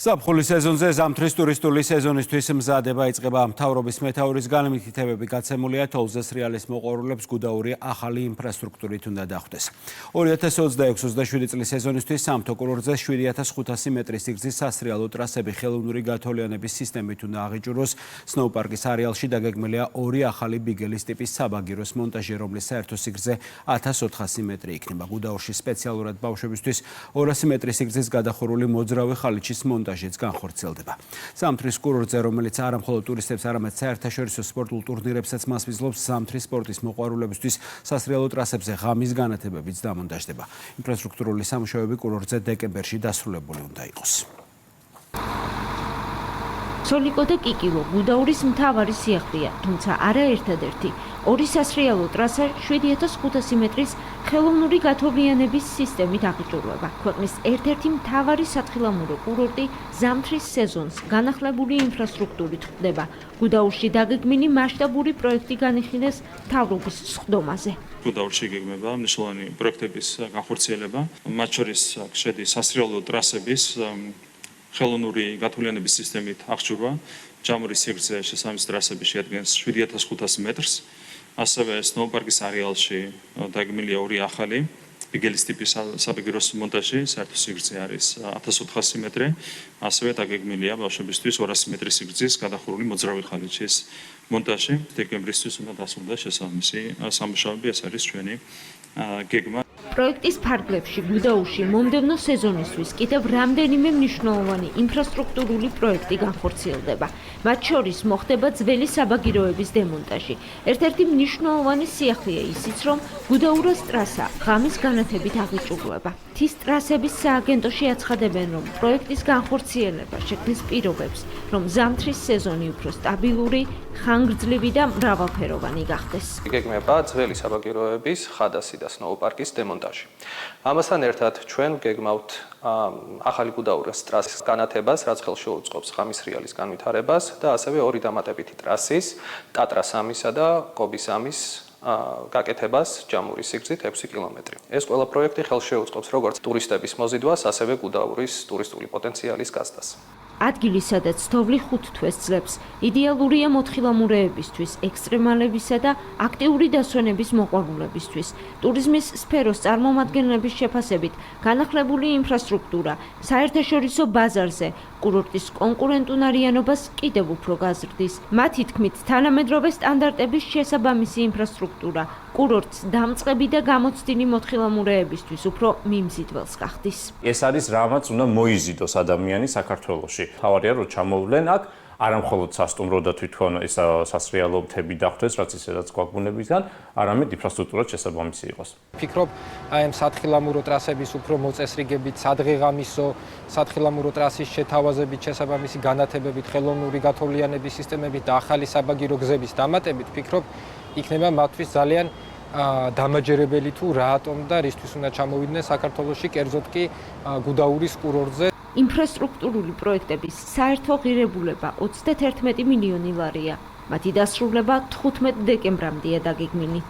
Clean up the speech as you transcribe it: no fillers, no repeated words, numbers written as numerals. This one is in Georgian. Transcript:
ზაფხულის სეზონზე ზამთრის ტურისტული სეზონისთვის მზადება იწყება. მთავრობის მეთაურის განმტკიცებები გაცემულია თოვლზე სრიალის მოყვარულებს გუდაური ახალი ინფრასტრუქტურით უნდა დახვდეს. 2026-27 წლის სეზონისთვის სამთო კურორტზე 7500 მეტრის სიგრძის სასრიალო ტრასები ხელოვნური გათოვლიანების სისტემით უნდა აღიჭურვოს. სნოუ-პარკის არეალში დაგეგმილია ორი ახალი ბიგელის ტიპის საბაგიროს მონტაჟი, რომლის საერთო სიგრძე 1400 მეტრი იქნება. გუდაურში სპეციალურად ბავშვებისთვის 200 მეტრის სიგრძის გადახურული მოძრავი ხალიჩის მონტაჟიც განხორციელდება. ზამთრის კურორტზე, რომელიც არა მხოლოდ ტურისტებს, არამედ საერთაშორისო სპორტულ ტურნირებსაც მასპინძლობს, ზამთრის სპორტის მოყვარულებისთვის სასრიალო ტრასებზე ღამის განათებებიც დამონტაჟდება. ინფრასტრუქტურული სამუშაოები კურორტზე დეკემბერში დასრულებული უნდა იყოს. სოლიკო და კიკილო გუდაურის მთავარი სიახლეა, თუმცა არა ერთადერთი. ორი სასრიალო ტრასა 7500 მეტრის ხელოვნური გათოვლიანების სისტემით აღიჭურვება. ქვეყნის ერთ-ერთი მთავარი სათხილამურო კურორტი ზამთრის სეზონს განახლებული ინფრასტრუქტურით ხვდება. გუდაურში დაგეგმილი მასშტაბური პროექტი განიხილეს მთავრობის სხდომაზე. გუდაურში გეგმება მნიშვნელოვანი პროექტების განხორციელება, მათ შორის შედის სასრიალო ტრასების ხელოვნური გათოვლიანების სისტემით აღჭურვა. ჯამური სიგრძე შესაბამის ტრასები შეადგენს 7500 მეტრს. ასევე სნოუ-პარკის არეალში დაგეგმილია ორი ახალი ბიგელის ტიპის საბაგიროს მონტაჟი, საერთო სიგრძე არის 1400 მეტრი. ასევე დაგეგმილია ბავშვებისთვის 200 მეტრის სიგრძის გადახურული მოძრავი ხალიჩის მონტაჟი. დეკემბრისთვის უნდა დასრულდეს შესაბამისი სამუშაოები, ეს არის ჩვენი გეგმა. პროექტის ფარგლებში გუდაურში მომდევნო სეზონისთვის კიდევ რამდენიმე მნიშვნელოვანი ინფრასტრუქტურული პროექტი განხორციელდება. მათ შორის მოხდება ძველი საბაგიროების დემონტაჟი. ერთ-ერთი მნიშვნელოვანი სიახლეა ისიც, რომ გუდაურას ტრასა ღამის განათებით აღიჭურვება. მთის ტრასების სააგენტოში აცხადებენ, რომ პროექტის განხორციელება შექმნის პირობებს, რომ ზამთრის სეზონი უფრო სტაბილური, ხანგრძლივი და მრავალფეროვანი გახდეს. გეგმება ძველი საბაგიროების, ხადასი და სნოუ-პარკის დემონტაჟი. ამასთან ერთად ჩვენ გეგმავთ ახალი გუდაურის ტრასის განათებას, რაც ხელში უწყობს ღამის სრიალის განვითარებას და ასევე ორი დამატებითი ტრასის, ტატრა 3-ისა და კობი 3-ის გაკეთებას ჯამური სიგრძით 6 კილომეტრი. ეს ყველა პროექტი ხელში უწყობს როგორც ტურისტების მოზიდვას, ასევე გუდაურის ტურისტული პოტენციალის გაზრდას. ადგილი, სადაც თოვლი 5 თვეს ძლებს, იდეალურია მოთხილამურეებისთვის, ექსტრემალებისა და აქტიური დასვენების მოყვარულებისთვის. ტურიზმის სფეროს წარმომადგენლების შეფასებით, განახლებული ინფრასტრუქტურა საერთაშორისო ბაზარზე კურორტის კონკურენტუნარიანობას კიდევ უფრო გაზრდის. მათი თქმით, თანამედროვე სტანდარტების შესაბამისი ინფრასტრუქტურა კურორტს დამწყები და გამოცდილი მოთხილამურეებისთვის უფრო მიმზიდველს გახდის. ეს არის რამაც უნდა მოიზიდოს ადამიანი საქართველოში. თავარია რომ ჩამოვლენ აქ არა მხოლოდ სასტუმრო და თვითონ ეს სასრიალო მთები დახვდეს, რაც ისედაც გვაგონებიდან, არამედ ინფრასტრუქტურაც შესაბამისი იყოს. ფიქრობ, აი ამ სათხილამურო ტრასების უფრო მოწესრიგებით, სადღეღამისო სათხილამურო ტრასის შეთავაზებით, შესაბამისი განათებებით, ხელოვნური გათოვლიანების სისტემებით და ახალი საბაგირო გზების დამატებით, ფიქრობ, იქნება მათთვის ძალიან დამაჯერებელი თუ რატომ და რისთვის უნდა ჩამოვიდნენ საქართველოში, კერძოდ კი გუდაურის კურორტზე. ინფრასტრუქტურული პროექტების საერთო ღირებულება 31 მილიონი ლარია. მათი დასრულება 15 დეკემბრამდეა დაგეგმილი.